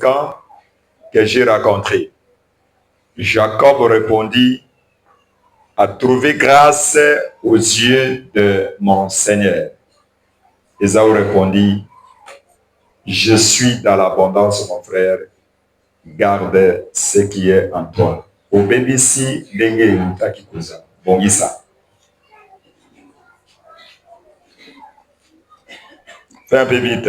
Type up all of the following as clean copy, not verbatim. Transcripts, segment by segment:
conséquent que j'ai rencontré. Jacob répondit, à trouver grâce aux yeux de mon Seigneur. Ésaü répondit, je suis dans l'abondance, mon frère, garde ce qui est en toi. Au BBC, dengue mutakikuza. Bongisa. Fais un peu vite.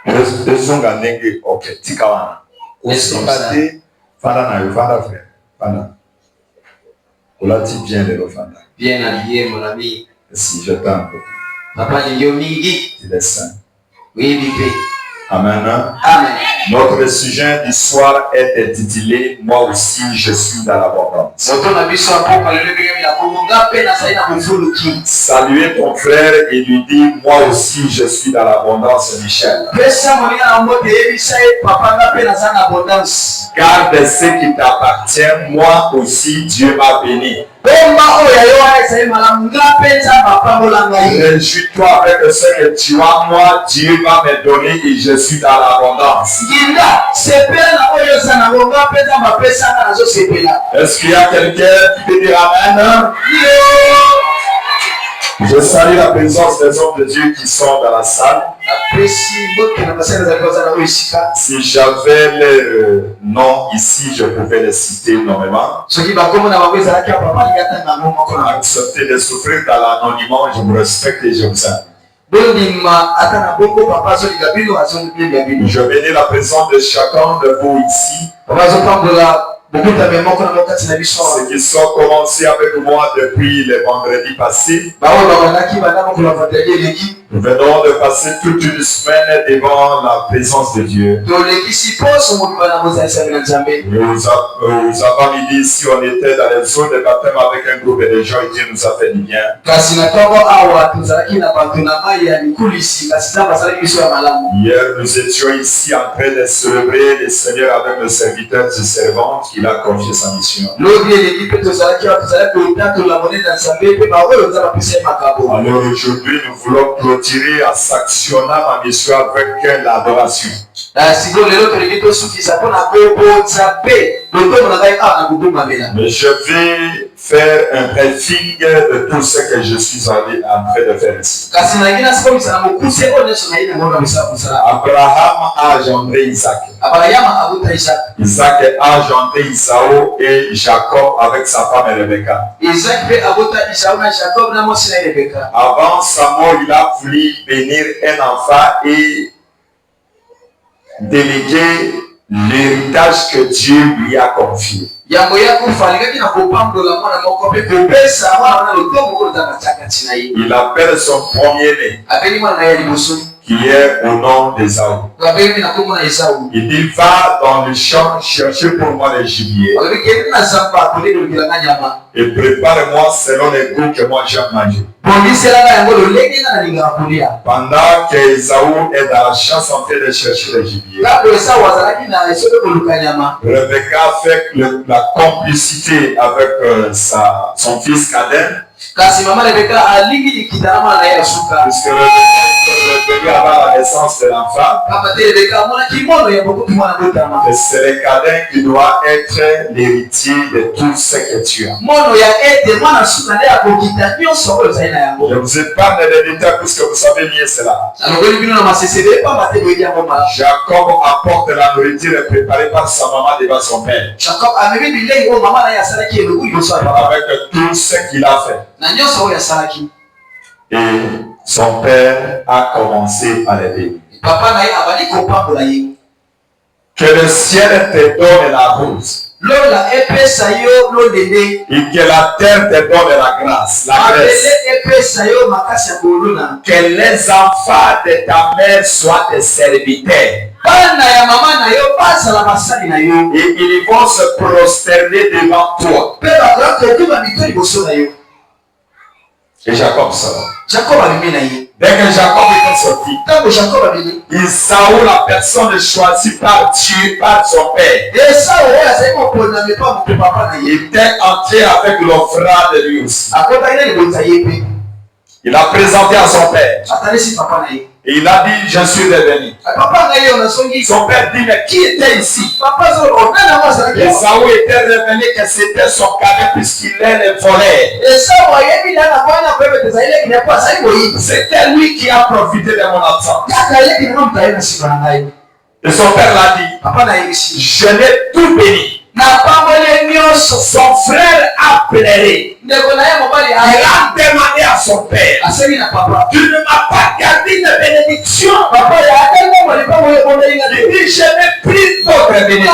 Ezonga dengue, ok, tikawana. Osipate, fanda na yo, fanda frère, fanda. Olati bien de l'ofanda. Bien habillé, mon ami. Si je t'en prie. Papa Nyomingi. Il est saint. Oui, bébé. Amen. Amen. Notre sujet du soir est intitulé « Moi aussi, je suis dans l'abondance ». Saluez ton frère et lui dis « Moi aussi, je suis dans l'abondance, Michel ». Garde ce qui t'appartient, moi aussi, Dieu m'a béni. Réjouis-toi avec ce que tu as, moi, Dieu va me donner et je suis dans l'abondance. Est-ce qu'il y a quelqu'un qui peut dire Amen? Je salue la présence des hommes de Dieu qui sont dans la salle. Si j'avais le nom ici, je pouvais les citer nommément. Acceptez de souffrir dans l'anonymat, je vous respecte et je vous aime. Je bénis la présence de chacun de vous ici. Ceux qui sont commencés avec moi depuis le vendredi passé. Nous venons de passer toute une semaine devant la présence de Dieu. Nous avons dit si on était dans les zones de baptême avec un groupe de gens et Dieu nous a fait du bien. Hier, nous étions ici en train de célébrer le Seigneur avec le serviteur du servant qu'il a confié sa mission. Alors aujourd'hui, nous voulons clôturer en s'actionnant ma mission avec l'adoration. Mais je vais faire un briefing de tout ce que je suis en train de faire ici. Abraham a engendré Isaac. Isaac a engendré Isaou et Jacob avec sa femme Rebecca. Avant sa mort, il a voulu bénir un enfant et déléguer l'héritage que Dieu lui a confié. Il appelle son premier-né, qui est au nom d'Ésaü. Il dit, va dans le champ chercher pour moi les gibiers. Et prépare-moi selon les goûts que moi j'aime manger. Pendant qu'Ésaü est dans la chasse en train de chercher les gibiers, Rebecca fait la complicité avec son fils cadet. Puisque Rebecca avant la naissance de l'enfant, et c'est le cadet qui doit être l'héritier de tout ce que tu as. Je vous épargne les détails puisque vous savez mieux cela. Jacob apporte la nourriture préparée par sa maman devant son père. Avec tout ce qu'il a fait. Et son père a commencé à l'aider. Que le ciel te donne la rose. Et que la terre te donne la grâce, la graisse. Que les enfants de ta mère soient tes serviteurs. Et ils vont se prosterner devant toi. Et Jacob sort. Dès que Jacob est sorti, Isaou, la personne choisie par Dieu, par son père, était entré avec l'offrande de lui aussi. Il a présenté à son père. Et il a dit, je suis revenu. Son père dit, mais qui était ici? Esaü était revenu que c'était son cadet puisqu'il est le voleur. C'était lui qui a profité de mon absence. Et son père l'a dit, je l'ai tout béni. Son frère a pleuré. Il a demandé à son père, tu ne m'as pas gardé de bénédiction. Il dit, je n'ai pris d'autres bénédictions.